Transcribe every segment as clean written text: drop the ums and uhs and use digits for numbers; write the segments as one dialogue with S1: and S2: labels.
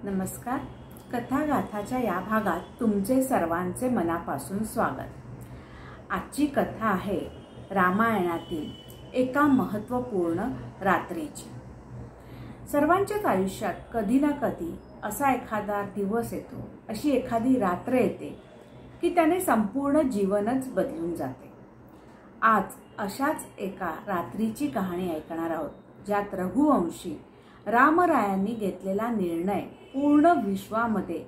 S1: नमस्कार. कथागाथाच्या या भागात तुमचे सर्वांचे मनापासून स्वागत. आजची कथा आहे रामायणातील एका महत्त्वपूर्ण रात्रीची. सर्वांच्याच आयुष्यात कधी ना कधी असा एखादा दिवस येतो, अशी एखादी रात्र येते की त्याने संपूर्ण जीवनच बदलून जाते. आज अशाच एका रात्रीची कहाणी ऐकणार आहोत, ज्यात रघुवंशी रामरायांनी घेतलेला निर्णय पूर्ण विश्वामध्ये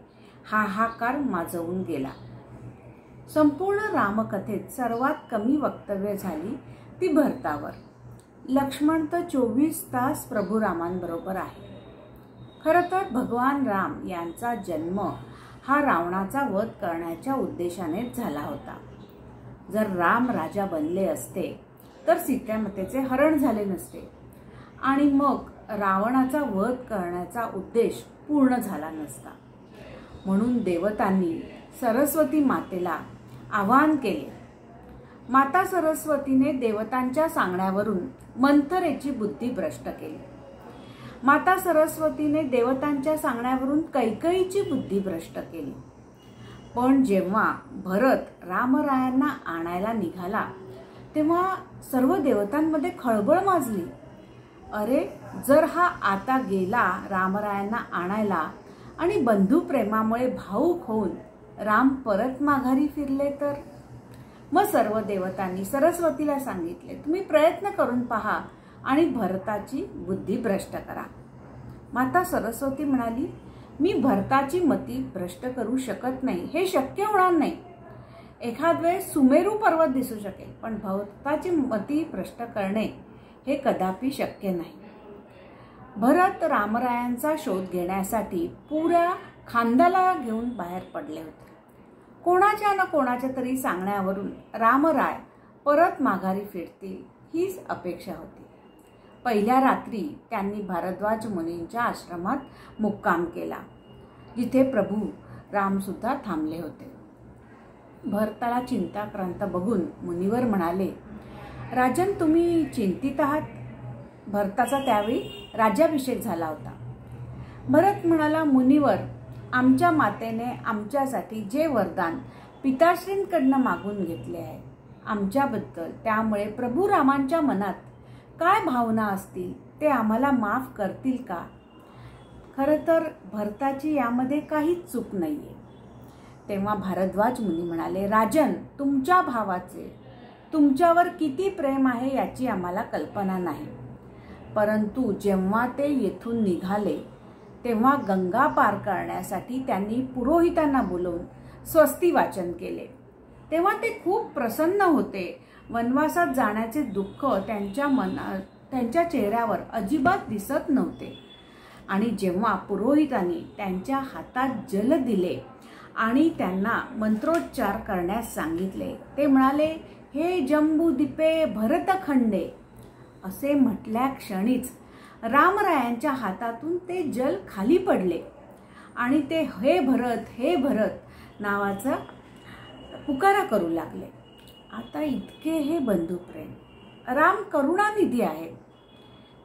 S1: हाहाकार माजवून गेला. संपूर्ण रामकथेत सर्वात कमी वक्तव्य झाली ती भरतावर. लक्ष्मण तर 24 तास प्रभू रामांबरोबर आहे. खरं तर भगवान राम यांचा जन्म हा रावणाचा वध करण्याच्या उद्देशानेच झाला होता. जर राम राजा बनले असते तर सीतामातेचे हरण झाले नसते आणि मग रावणाचा वध करण्याचा उद्देश पूर्ण झाला नसता. म्हणून देवतांनी सरस्वती मातेला आवाहन केले. माता सरस्वतीने देवतांच्या सांगण्यावरून मंथरेची बुद्धी भ्रष्ट केली. माता सरस्वतीने देवतांच्या सांगण्यावरून कैकेयीची बुद्धी भ्रष्ट केली. पण जेव्हा भरत रामरायांना आणायला निघाला तेव्हा सर्व देवतांमध्ये खळबळ माजली. अरे, जर हा आता गेला रामरायांना आणायला आणि बंधू प्रेमामुळे भावूक होऊन राम परत माघारी फिरले तर? मग सर्व देवतांनी सरस्वतीला सांगितले, तुम्ही प्रयत्न करून पहा आणि भरताची बुद्धी भ्रष्ट करा. माता सरस्वती म्हणाली, मी भरताची मती भ्रष्ट करू शकत नाही, हे शक्य होणार नाही. एखाद वेळेस सुमेरू पर्वत दिसू शकेल, पण भरताची मती भ्रष्ट करणे हे कदापि शक्य नाही. भरत रामरायांचा शोध घेण्यासाठी पुऱ्या खानदाला घेऊन बाहेर पडले होते. कोणाच्या ना कोणाच्या तरी सांगण्यावरून रामराय परत माघारी फिरतील हीच अपेक्षा होती. पहिल्या रात्री त्यांनी भारद्वाज मुनींच्या आश्रमात मुक्काम केला, जिथे प्रभू राम सुद्धा थांबले होते. भरताला चिंताक्रांत बघून मुनिवर म्हणाले, राजन, तुम्ही चिंतित आहात? भरताचा त्यावेळी राज्याभिषेक झाला होता. भरत म्हणाला, मुनिवर, आमच्या मातेने आमच्यासाठी जे वरदान पिताश्रींकडनं मागून घेतले आहे आमच्याबद्दल, त्यामुळे प्रभू रामांच्या मनात काय भावना असतील ते आम्हाला माफ करतील का? खरं तर भरताची यामध्ये काहीच चूक नाहीये. तेव्हा भारद्वाज मुनी म्हणाले, राजन, तुमच्या भावाचे तुमच्यावर किती प्रेम आहे याची आम्हाला कल्पना नाही. परंतु जेव्हा ते येथून निघाले तेव्हा गंगा पार करण्यासाठी त्यांनी पुरोहितांना बोलवून स्वस्ती वाचन केले. तेव्हा ते खूप प्रसन्न होते. वनवासात जाण्याचे दुःख त्यांच्या चेहऱ्यावर अजिबात दिसत नव्हते. आणि जेव्हा पुरोहितांनी त्यांच्या हातात जल दिले आणि त्यांना मंत्रोच्चार करण्यास सांगितले, ते म्हणाले, हे जंबूदीपे भरतखंडे. असे म्हटल्या क्षणीच रामरायांच्या हातातून ते जल खाली पडले आणि ते हे भरत नावाचा पुकारा करू लागले. आता इतके हे बंधुप्रेम. राम करुणानिधी आहे.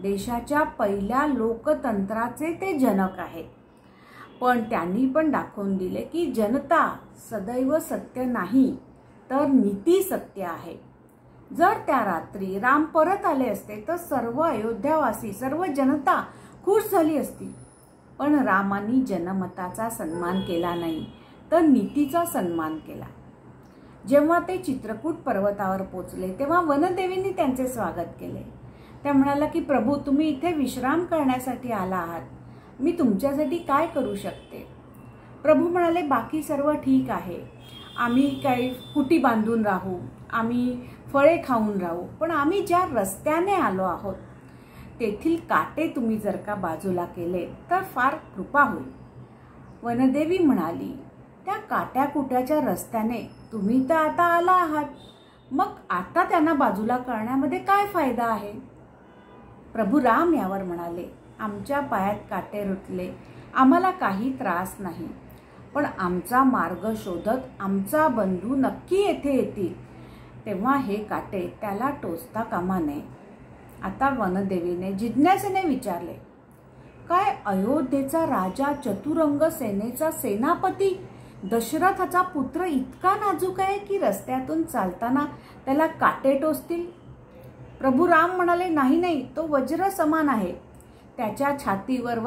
S1: देशाच्या पहिल्या लोकतंत्राचे ते जनक आहेत. पण त्यांनी पण दाखवून दिले की जनता सदैव सत्य नाही तर नीती सत्य आहे. जर त्या रात्री राम परत आले असते तर सर्व अयोध्यावासी, सर्व जनता खुश झाली असती. पण रामांनी जनमताचा सन्मान केला नाही तर नीतीचा सन्मान केला. जेव्हा ते चित्रकूट पर्वतावर पोचले तेव्हा वनदेवींनी त्यांचे स्वागत केले. त्या म्हणाल्या की प्रभू, तुम्ही इथे विश्राम करण्यासाठी आला आहात, मी तुमच्यासाठी काय करू शकते? प्रभू म्हणाले, बाकी सर्व ठीक आहे, आम्ही काही कुटी बांधून राहू, आम्ही फळे खाऊन राहू, पण आम्ही ज्या रस्त्याने आलो आहोत तेथील काटे तुम्ही जर का बाजूला केले तर फार कृपा होईल. वनदेवी म्हणाली, त्या काट्याकुट्याच्या रस्त्याने तुम्ही तर आता आला आहात, मग आता त्यांना बाजूला करण्यामध्ये काय फायदा आहे? प्रभू राम यावर म्हणाले, आमच्या पायात काटे रुतले, आम्हाला काही त्रास नाही, पण आमचा मार्ग शोधत आमचा बंधू नक्की येथे येतील, तेव्हा हे काटे त्याला टोचता कामा नये. आता वनदेवीने जिज्ञासेने विचारले, काय अयोध्येचा राजा, चतुरंग सेनेचा सेनापती दशरथाचा पुत्र इतका नाजूक आहे की रस्त्यातून चालताना त्याला काटे टोचतील? प्रभू राम म्हणाले, नाही नाही, तो वज्र समान आहे. त्याच्या छातीवर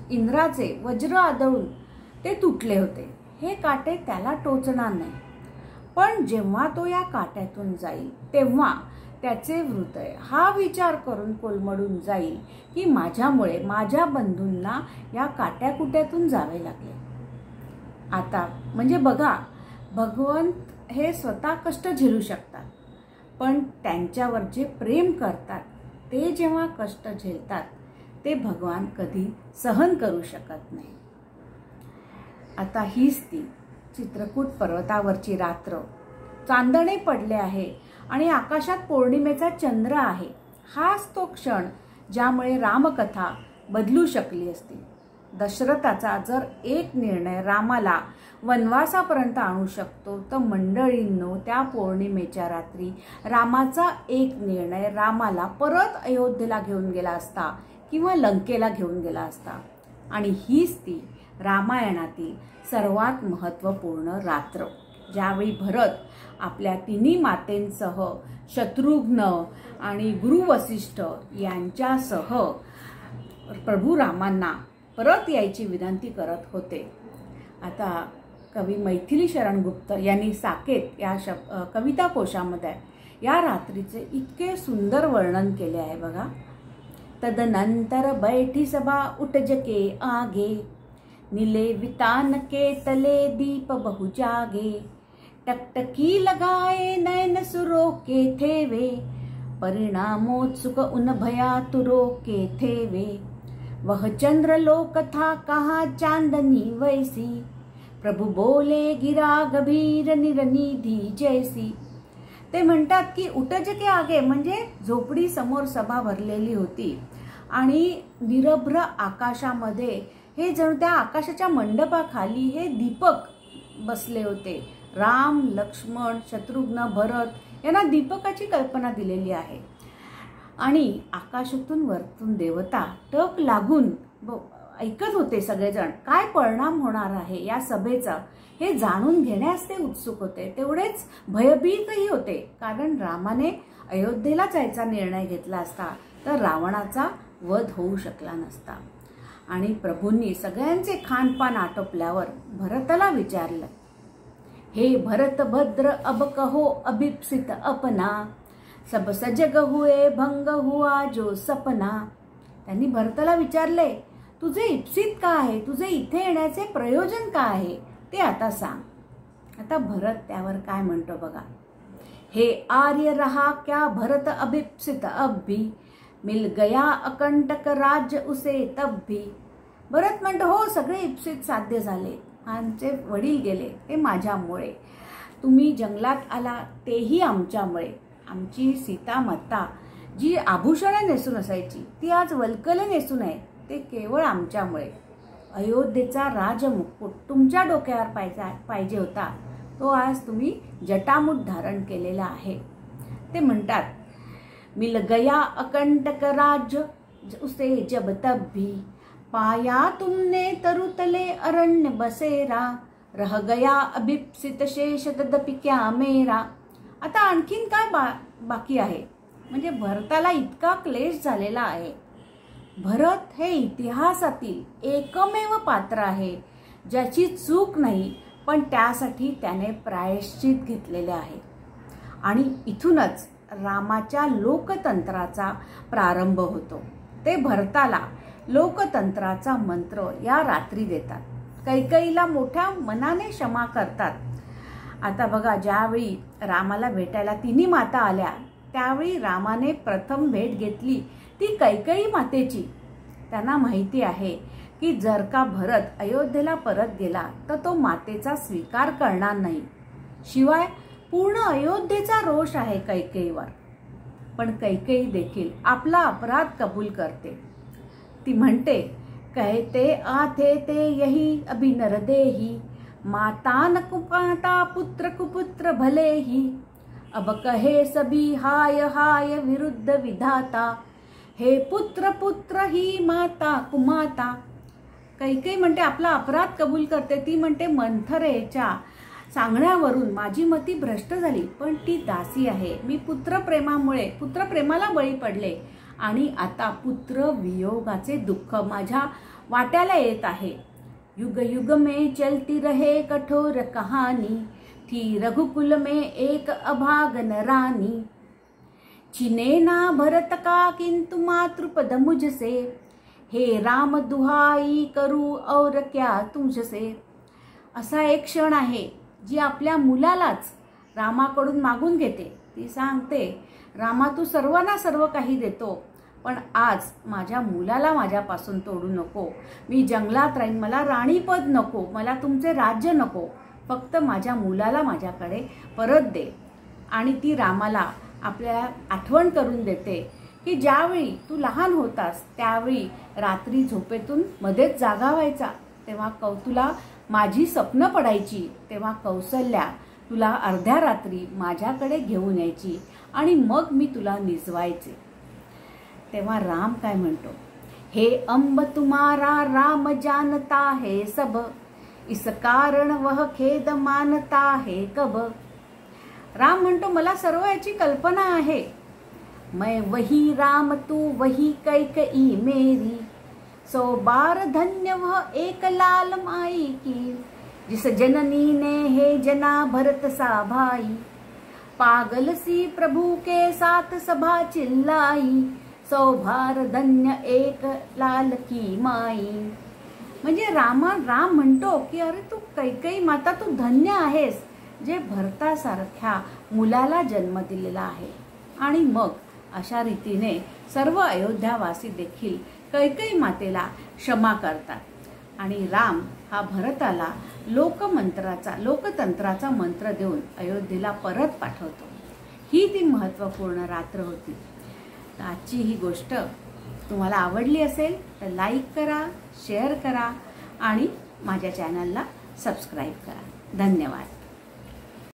S1: इंद्राचे वज्र आदळून ते तुटले होते. हे काटे त्याला टोचणार नाही. पण जेव्हा तो या काट्यातून जाईल तेव्हा त्याचे हृदय हा विचार करून कोलमडून जाईल की माझ्यामुळे माझ्या बंधूंना या काट्याकुट्यातून जावे लागले. आता म्हणजे बघा, भगवंत हे स्वतः कष्ट झेलू शकतात, पण त्यांच्यावर जे प्रेम करतात ते जेव्हा कष्ट झेलतात ते भगवान कधी सहन करू शकत नाही. आता हीच ती चित्रकूट पर्वतावरची रात्र. चांदणे पडले आहे आणि आकाशात पौर्णिमेचा चंद्र आहे. हाच तो क्षण ज्यामुळे रामकथा बदलू शकली असती. दशरथाचा जर एक निर्णय रामाला वनवासापर्यंत आणू शकतो, तर मंडळींनो, त्या पौर्णिमेच्या रात्री रामाचा एक निर्णय रामाला परत अयोध्येला घेऊन गेला असता किंवा लंकेला घेऊन गेला असता. आणि हीच ती रामायणातील सर्वात महत्त्वपूर्ण रात्र, ज्यावेळी भरत आपल्या तिन्ही मातेंसह, शत्रुघ्न आणि गुरु वसिष्ठ यांच्यासह प्रभू रामांना परत यायची विनंती करत होते. आता कवी मैथिली शरण गुप्त यांनी साकेत या कविता कोशामध्ये या रात्रीचे इतके सुंदर वर्णन केले आहे बघा. तदनंतर बैठी सभा उठजके आगे, नीले वितान के तले दीप बहु जागे, टकटकी लगाए नयन सुरो के थे वे, परिणामोत्सुक उन भया तुरो के थे वे, वह चंद्रलोक था कहाँ चांदनी वैसी, प्रभु बोले गिरा गंभीर निरनिधी जैसी. ते म्हणतात की उठजके आगे म्हणजे झोपडी समोर सभा भरलेली होती आणि निरभ्र आकाशामध्ये हे जणू त्या आकाशाच्या मंडपाखाली हे दीपक बसले होते. राम, लक्ष्मण, शत्रुघ्न, भरत यांना दीपकाची कल्पना दिलेली आहे. आणि आकाशातून वरतून देवता टक लागून ऐकत होते सगळेजण. काय परिणाम होणार आहे या सभेचा हे जाणून घेण्यास ते उत्सुक होते. तेवढेच भयभीतही होते, कारण रामाने अयोध्येला जायचा निर्णय घेतला असता तर रावणाचा वध होऊ शकला नसता. आणि प्रभूंनी सगळ्यांचे खानपान आटोपल्यावर भरताला विचारलं, हे भरत भद्र अब कहो अभिप्सित अपना, सब सजग हुए भंग हुआ जो सपना. त्यांनी भरताला विचारले, तुझे इप्सित का आहे, तुझे इथे येण्याचे प्रयोजन काय आहे ते आता सांग. आता भरत त्यावर काय म्हणतो बघा. हे आर्य रहा क्या भरत अभिप्सित अब भी, मिल गया अकंटक राज्य उसे तब भी. भरत म्हणतो, हो, सगळे इप्सित साध्य झाले. आमचे वडील गेले ते माझ्यामुळे, तुम्ही जंगलात आला तेही आमच्यामुळे. आमची सीता माता जी आभूषणे नेसून असायची ती आज वल्कले नेसून आहे, ते केवळ आमच्यामुळे. अयोध्येचा राजमुकुट तुमच्या डोक्यावर पाहिजे होता, तो आज तुम्ही जटामुठ धारण केलेला आहे. ते म्हणतात, मिल गया अकंटक राज्य उसे जब तब भी, पाया तुमने तरुतले अरण्य बसेरा, रह गया अभिप्सित शेष तदपि क्या मेरा. आता आणखीन काय बाकी आहे. म्हणजे भरताला इतका क्लेश झालेला आहे. भरत हे इतिहासातील एकमेव पात्र आहे ज्याची चूक नाही, पण त्यासाठी त्याने प्रायश्चित घेतलेले आहे. आणि इथूनच रामाच्या लोकतंत्राचा प्रारंभ होतो. ते भरताला लोकतंत्राचा मंत्र या रात्री देतात. कैकेयीला मोठ्या मनाने क्षमा करतात. आता बघा, ज्यावेळी रामाला भेटायला तिन्ही माता आल्या त्यावेळी रामाने प्रथम भेट घेतली ती कैकेयी मातेची. त्यांना माहिती आहे की जर का भरत अयोध्येला परत गेला तर तो मातेचा स्वीकार करणार नाही. शिवाय पूर्ण अयोध्येचा रोष आहे कैकेयीवर. पण कैकेयी देखील आपला अपराध कबूल करते. ती म्हणते, कहते आथे ते यही अभी नर देही, माता न कुमाता पुत्र कुपुत्र भले ही, अब कहे सभी हाय हाय विरुद्ध विधाता, हे पुत्र पुत्र ही माता कुमाता. कैकेयी म्हणते आपला अपराध कबूल करते. ती म्हणते मंथरेच्या सांगण्यावरून माझी मती भ्रष्ट झाली, पण ती दासी आहे. मी पुत्रप्रेमाला बळी पडले आणि आता पुत्र वियोगाचे दुःख माझ्या वाट्याला येत आहे. युग युग में चलती रहे कठोर कहानी, थी रघुकुल में एक अभागन रानी. चिने ना भरत का किंतु मातृपद मुझसे, हे राम दुहाई करू और क्या तुझसे. असा एक क्षण आहे जी आपल्या मुलालाच रामाकडून मागून घेते. ती सांगते, रामा तू सर्वांना सर्व काही देतो, पण आज माझ्या मुलाला माझ्यापासून तोडू नको. मी जंगलात राहीन, मला राणीपद नको, मला तुमचे राज्य नको, फक्त माझ्या मुलाला माझ्याकडे परत दे. आणि ती रामाला आपल्या आठवण करून देते की ज्यावेळी तू लहान होतास त्यावेळी रात्री झोपेतून मध्येच जागा व्हायचा, तेव्हा तुला माझी स्वप्न पडायची, तेव्हा कौसल्या तुला अर्ध्या रात्री माझ्याकडे घेऊन यायची आणि मग मी तुला निजवायचे. तेव्हा राम काय म्हणतो, हे अंब तुम्हारा राम जानता है सब, इस कारण वह खेद मानता है कब. राम म्हणतो मला सर्व याची कल्पना आहे. मैं वही राम तू वही कैकेयी मेरी, 100 बार धन्य वह एक लाल माई की, जिस जननी ने हे जना भरत सा भाई, पागल सी प्रभु के साथ सभा चिल्लाई, 100 बार धन्य एक लाल की माई. म्हणजे राम म्हणतो की अरे तू कैकेयी माता तू धन्य आहेस जे भरतासारख्या मुलाला जन्म दिलेला आहे. आणि मग अशा रीतीने सर्व अयोध्यावासी देखील कैकेयी मातेला क्षमा करतात आणि राम हा भरताला लोकतंत्राचा मंत्र देऊन अयोध्येला परत पाठवतो. ही ती महत्त्वपूर्ण रात्र होती. आजची ही गोष्ट तुम्हाला आवडली असेल तर लाईक करा, शेअर करा आणि माझ्या चॅनलला सबस्क्राईब करा. धन्यवाद.